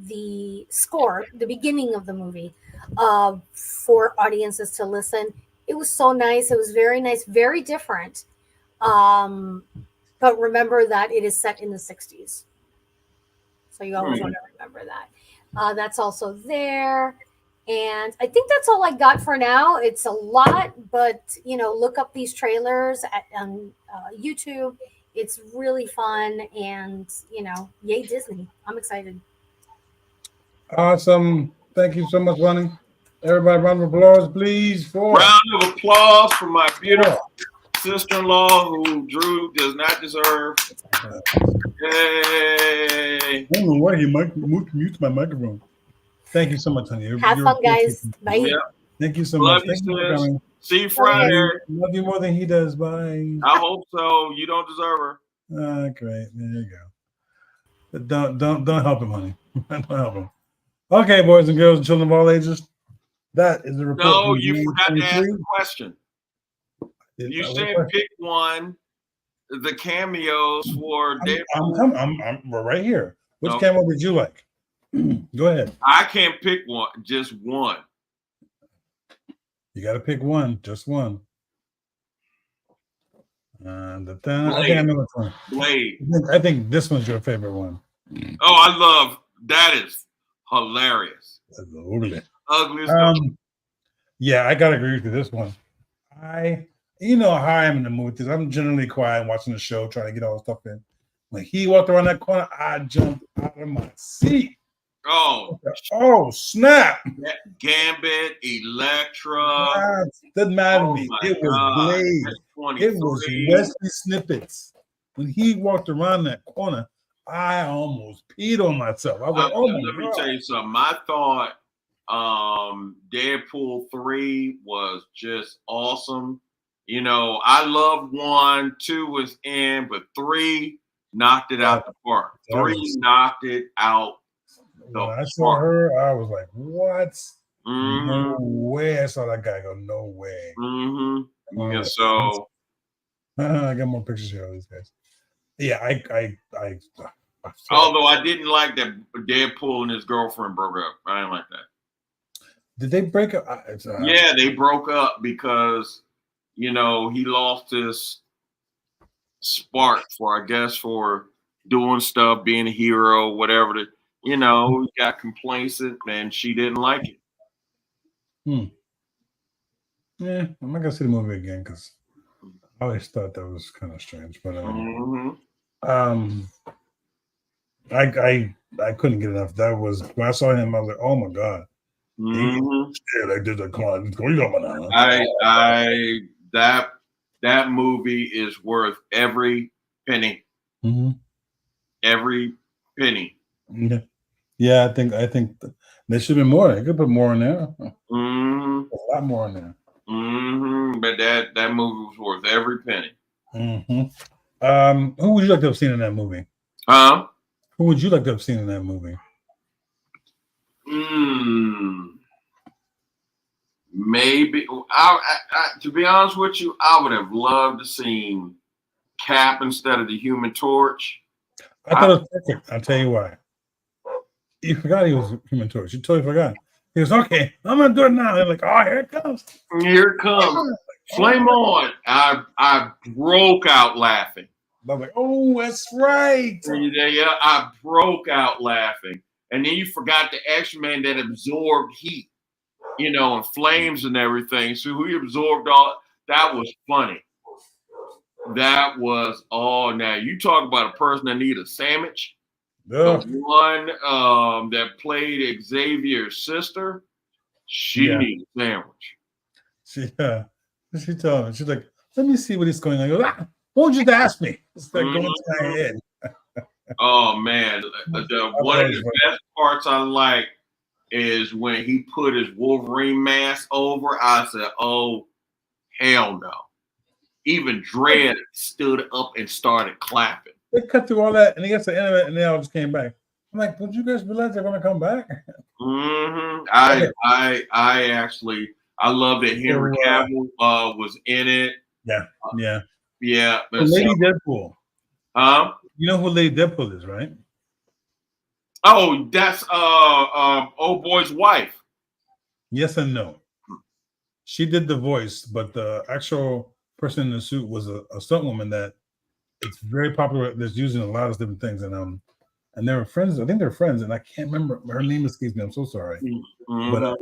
the score, the beginning of the movie, for audiences to listen. It was so nice. It was very nice, very different. But remember that it is set in the 60s. So you always want to remember that. That's also there. And I think that's all I got for now. It's a lot, but, look up these trailers on YouTube. It's really fun. And, yay, Disney. I'm excited. Awesome. Thank you so much, Lonnie. Everybody, round of applause, please. Round of applause for my beautiful sister-in-law who Drew does not deserve. Yay! I don't know why he mutes my microphone. Thank you so much, honey. Have fun, guys. Bye. Yeah. Thank you so Love much. you, Thank you for coming. See you Friday. Love you more than he does. Bye. I hope so. You don't deserve her. Great. There you go. But don't help him, honey. Don't help him. Okay, boys and girls and children of all ages. That is the report. No, you forgot to ask the question. You said question? pick one. The cameos for Deadpool. We're right here. Which cameo did you like? Go ahead. I can't pick one. Just one. You got to pick one. Just one. I think I know which one. Blade. I think this one's your favorite one. Oh, I love that. Is hilarious. Ugly. Yeah, I gotta agree with you. This one. You know how I am in the mood because I'm generally quiet watching the show, trying to get all the stuff in. When he walked around that corner, I jumped out of my seat. Oh snap! Gambit, Elektra. Doesn't matter to me. It was Blade. It was Wesley Snippets. when he walked around that corner, I almost peed on myself. I was like, "Oh my Let me God." tell you something. I thought Deadpool 3 was just awesome. You know, I loved 1, 2 was in, but 3 knocked it out the park. That 3 was- knocked it out the When I saw park. her, I was like, "What? No Mm-hmm. way!" I saw that guy go, "No way!" Mm-hmm. Yeah, Oh, so I got more pictures here of these guys. Yeah, I although I didn't like that Deadpool and his girlfriend broke up. I didn't like that. Did they break up? Yeah, they broke up because, you know, he lost his spark for doing stuff, being a hero, whatever. You know, he got complacent and she didn't like it. Yeah, I'm not gonna see the movie again because I always thought that was kind of strange. But I couldn't get enough. That was when I saw him. I was like, "Oh my God!" Yeah, like this. Like, come on, go on now. That movie is worth every penny. Every penny. Yeah, I think there should be more. They could put more in there. A lot more in there. But that movie was worth every penny. Who would you like to have seen in that movie? Who would you like to have seen in that movie? Maybe I to be honest with you, I would have loved to see Cap instead of the Human Torch. I thought it was perfect. I'll tell you why. You forgot he was Human Torch. You totally forgot. He was okay. I'm gonna do it now. They're like, "Oh, here it comes. Here it comes. Flame on." I broke out laughing. I'm like, "Oh, that's right." Yeah, I broke out laughing. And then you forgot the X-Men that absorbed heat, you know, and flames and everything. So we absorbed all that. Was funny. That was all. Now you talk about a person that need a sandwich. The one that played Xavier's sister, she needs a sandwich. She told me, she's like, "Let me see what is going on." I go, "Why don't you ask me?" It's like going to my head. Oh man, one of the best parts I like is when he put his Wolverine mask over. I said, "Oh, hell no!" Even Dredd stood up and started clapping. They cut through all that, and he gets to the end of it, and they all just came back. I'm like, "Would you guys realize they're going to come back?" I love that Henry Cavill was in it. Yeah. Lady Deadpool. You know who Lady Deadpool is, right? Oh, that's old boy's wife. Yes and no. She did the voice, but the actual person in the suit was a stunt woman that it's very popular. That's using a lot of different things, and they were friends. I think they're friends, and I can't remember her name. Escapes me. I'm so sorry, but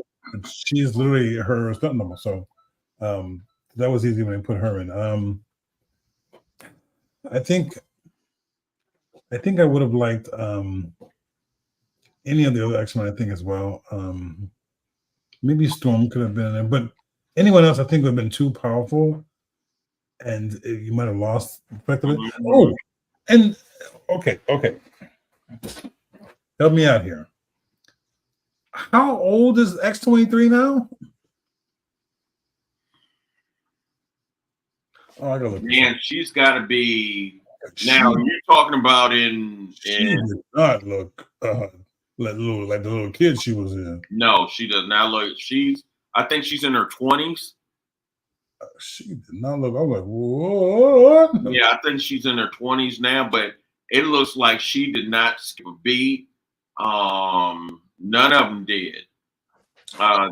she is literally her stunt double. So that was easy when they put her in. I think I would have liked any of the other X-Men. I think as well. Maybe Storm could have been in there, but anyone else I think would have been too powerful, and you might have lost effectively. Oh, and okay. Help me out here. How old is X-23 now? Oh, I gotta look. Man, she's got to be. Now you're talking about in. She does not look like the little kid she was in. No, she does not look. I think she's in her 20s. She did not look. I'm like, what? Yeah, I think she's in her 20s now, but it looks like she did not skip a beat. None of them did.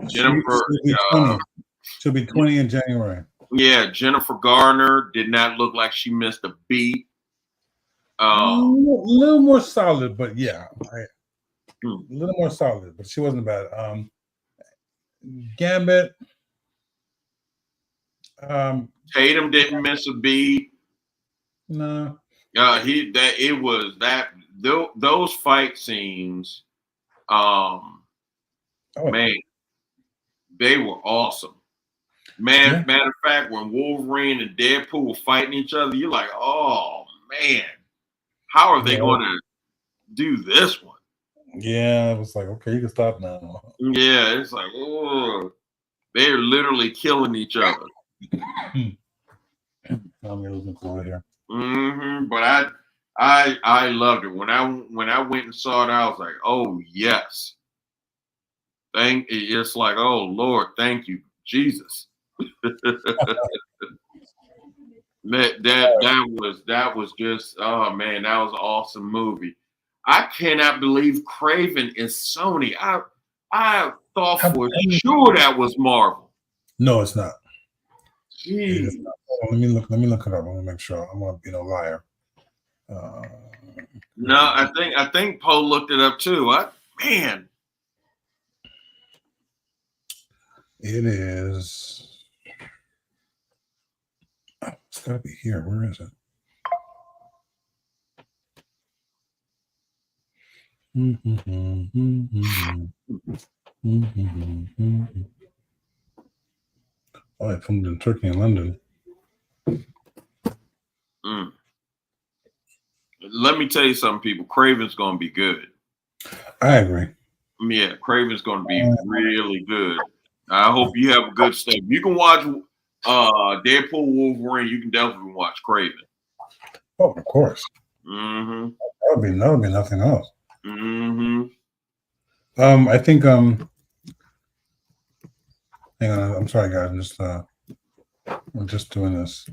Jennifer. She'll be 20 in January. Yeah, Jennifer Garner did not look like she missed a beat. A little more solid, but yeah, a little more solid, but she wasn't bad. Gambit. Tatum didn't miss a beat. No. Those fight scenes. Man, they were awesome. Man, matter of fact, when Wolverine and Deadpool were fighting each other, you're like, oh man, how are they going to do this one? Yeah, it was like, okay, you can stop now. Yeah, it's like, oh, they're literally killing each other. I'm losing cool here. But I loved it when I went and saw it. I was like, oh yes, it's like, oh Lord, thank you, Jesus. that was just, oh man, that was an awesome movie. I cannot believe Craven is Sony. I thought for sure that was Marvel. No, it's not. Jeez. Let me look it up. I want to make sure I'm not being a liar. No, I think Poe looked it up too. Man. It is. Oh, it's got to be here. Where is it? Oh, I filmed in Turkey and London. Let me tell you something, people. Craven's going to be good. I agree. Yeah, Craven's going to be really good. I hope you have a good stay. You can watch Deadpool, Wolverine. You can definitely watch Craven. Oh, of course. That would be nothing else. I think hang on, I'm sorry guys, I'm just doing this.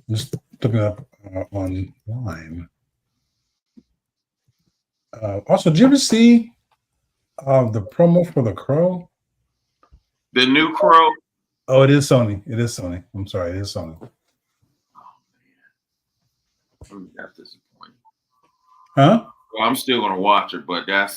I'm just looking it up online. Also, did you ever see the promo for the Crow? The new Crow? Oh, it is Sony. I'm sorry, it is Sony. That's disappointing. Huh? Well, I'm still gonna watch it, but that's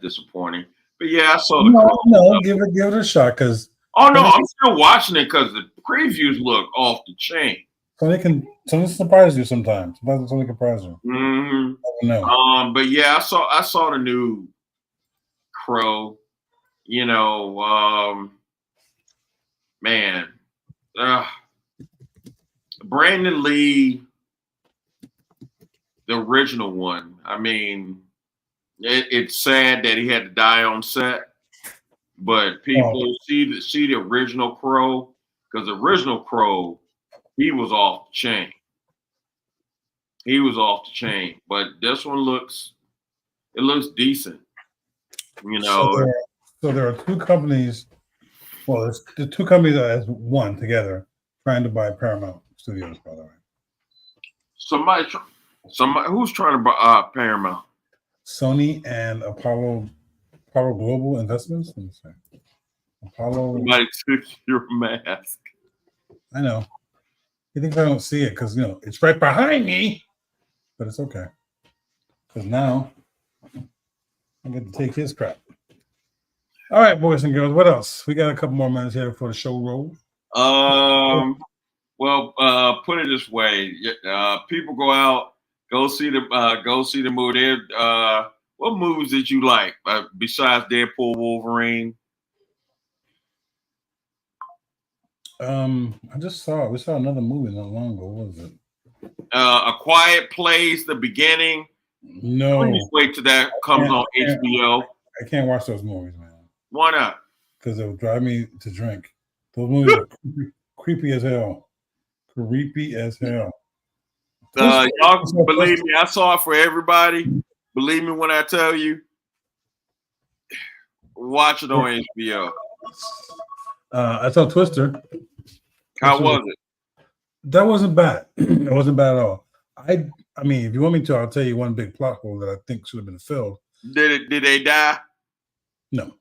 disappointing. But yeah, I saw the Crow. No, give it a shot because. Oh no, I'm still watching it because the previews look off the chain. Sony surprise you sometimes. Sometimes Sony can surprise you. No. But yeah, I saw the new Crow. You know, man, Brandon Lee, the original one. I mean, it's sad that he had to die on set, but people see the original Crow, because the original Crow, he was off the chain. But this one looks decent. You know. So there are two companies. Well, there's the two companies as one together trying to buy Paramount Studios, by the way. Somebody who's trying to buy Paramount? Sony and Apollo Global Investments. Let me see. Apollo. Somebody took your mask. I know. You think I don't see it because it's right behind me, but it's okay. Because now I get to take his crap. All right, boys and girls. What else? We got a couple more minutes here before the show rolls. Well, put it this way: people go out, go see the movie. What movies did you like besides Deadpool, Wolverine? We saw another movie not long ago. What was it? A Quiet Place, the beginning. No. Please wait till that comes on HBO. I can't watch those movies, man. Why not? Because it would drive me to drink. Those movies are creepy as hell. Creepy as hell. Y'all believe me, I saw it for everybody. Believe me when I tell you. Watch it on HBO. I saw Twister. How was it? That wasn't bad. It wasn't bad at all. I mean, if you want me to, I'll tell you one big plot hole that I think should have been filled. Did they die? No.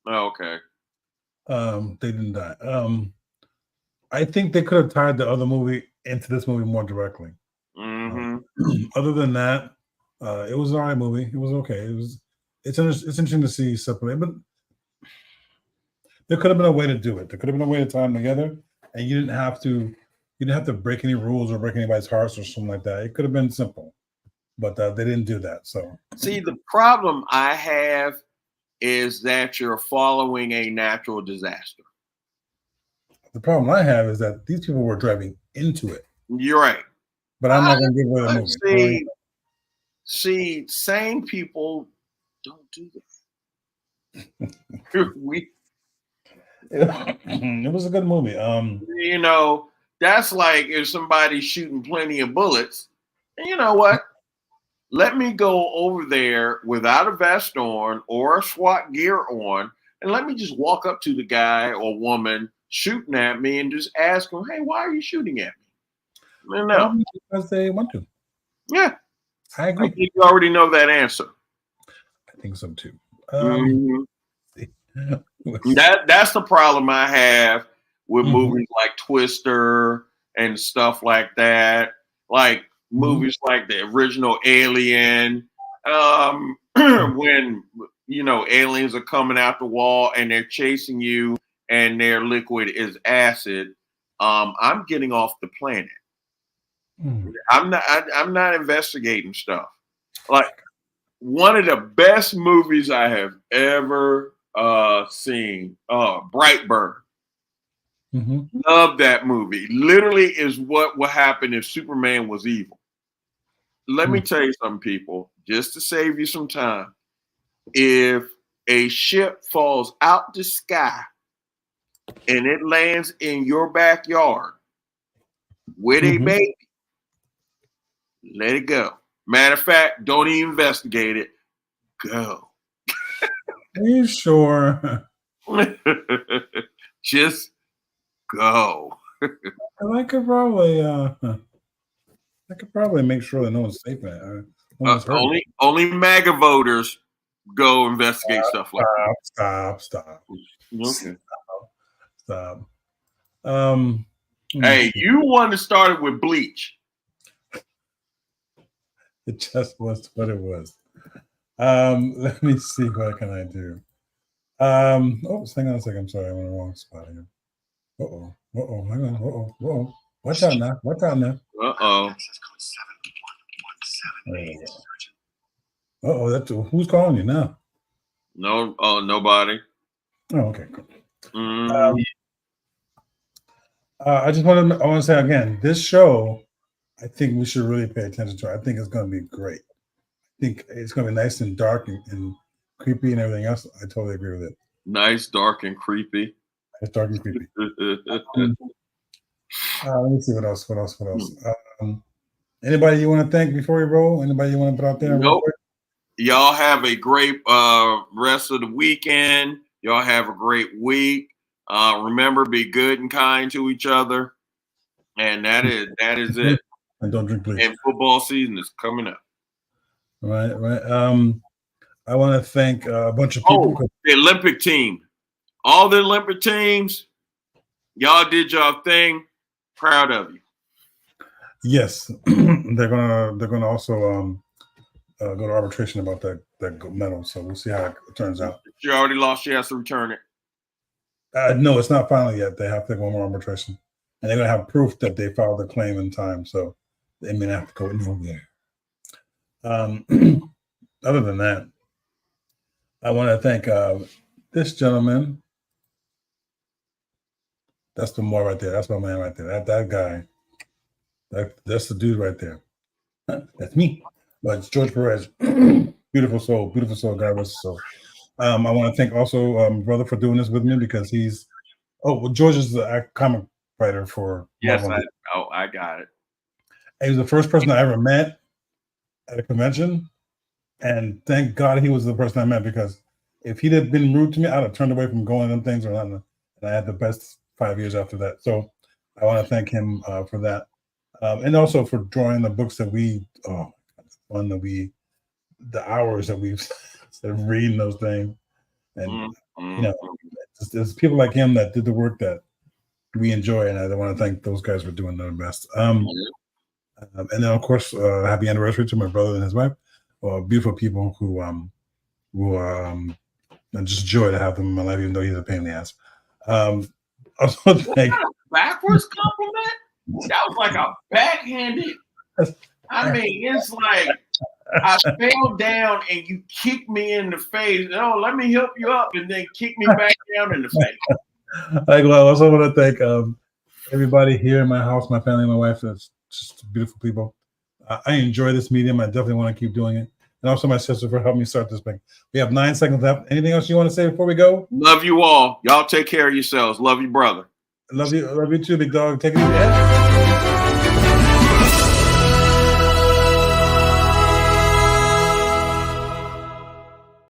Oh, okay. They didn't die. I think they could have tied the other movie into this movie more directly. Other than that, it was an alright movie. It was okay. It's interesting to see separately, but there could have been a way to do it. There could have been a way to tie them together, and you didn't have to break any rules or break anybody's hearts or something like that. It could have been simple, but they didn't do that. So, see, the problem I have is that you're following a natural disaster. The problem I have is that these people were driving into it. You're right. But I'm not gonna give away the movie. See, sane people don't do that. It was a good movie. You know, that's like if somebody's shooting plenty of bullets. And you know what? Let me go over there without a vest on or a SWAT gear on, and let me just walk up to the guy or woman shooting at me and just ask them, "Hey, why are you shooting at me?" No, because they want to. Yeah, I agree. I think you already know that answer. I think so too. That's the problem I have with movies like Twister and stuff like that. Like movies like the original Alien, when aliens are coming out the wall and they're chasing you and their liquid is acid. I'm getting off the planet. I'm not investigating stuff. Like one of the best movies I have ever seen, Brightburn. Love that movie. Literally is what would happen if Superman was evil. Let me tell you something, people, just to save you some time. If a ship falls out the sky and it lands in your backyard with a baby, let it go. Matter of fact, don't even investigate it. Go. Are you sure? Just go. I could probably make sure that no one's safe in it. Only MAGA voters go investigate stuff like that. Stop. Okay. Stop. Hey, you want to start it with Bleach. It just was what it was. Let me see. What can I do? Hang on a second. I'm sorry. I'm in the wrong spot here. Hang on. Watch out now. That's who's calling you now? No, nobody. Oh, okay, cool. I want to say again, this show, I think we should really pay attention to it. I think it's going to be great. I think it's going to be nice and dark and creepy and everything else. I totally agree with it. Nice, dark, and creepy. It's dark and creepy. Let me see what else. Anybody you want to thank before we roll? Anybody you want to put out there? Nope. Y'all have a great rest of the weekend. Y'all have a great week. Remember, be good and kind to each other. And that is it. And don't drink, please. And football season is coming up. Right. I want to thank a bunch of people. The Olympic team. All the Olympic teams, y'all did your thing. Proud of you. Yes. they're gonna also go to arbitration about that medal. So we'll see how it turns out. She already lost. She has to return it. No, it's not final yet. They have to go one more arbitration. And they're going to have proof that they filed the claim in time. So they may have to go in over there. Other than that, I want to thank this gentleman. That's the more right there. That's my man right there. That guy. That's the dude right there. That's me. But it's George Perez. Beautiful soul. God rest his soul. I want to thank also my brother for doing this with me because George is the comic writer for. Yes, I got it. He was the first person I ever met at a convention, and thank God he was the person I met because if he'd have been rude to me, I'd have turned away from going to them things or nothing. And I had the best 5 years after that. So I want to thank him for that, and also for drawing the books that the hours that we've spent reading those things, and there's people like him that did the work that we enjoy, and I want to thank those guys for doing their best. And then of course, happy anniversary to my brother and his wife, beautiful people who just joy to have them in my life, even though he's a pain in the ass. Also thank backwards compliment. That was like a backhanded. I mean, it's like I fell down and you kicked me in the face. Oh, let me help you up, and then kick me back down in the face. I also want to thank everybody here in my house, my family, my wife. That's just beautiful people. I enjoy this medium. I definitely want to keep doing it. And also my sister for helping me start this thing. We have 9 seconds left. Anything else you want to say before we go? Love you all. Y'all take care of yourselves. Love you, brother. Love you too, big dog. Take it easy.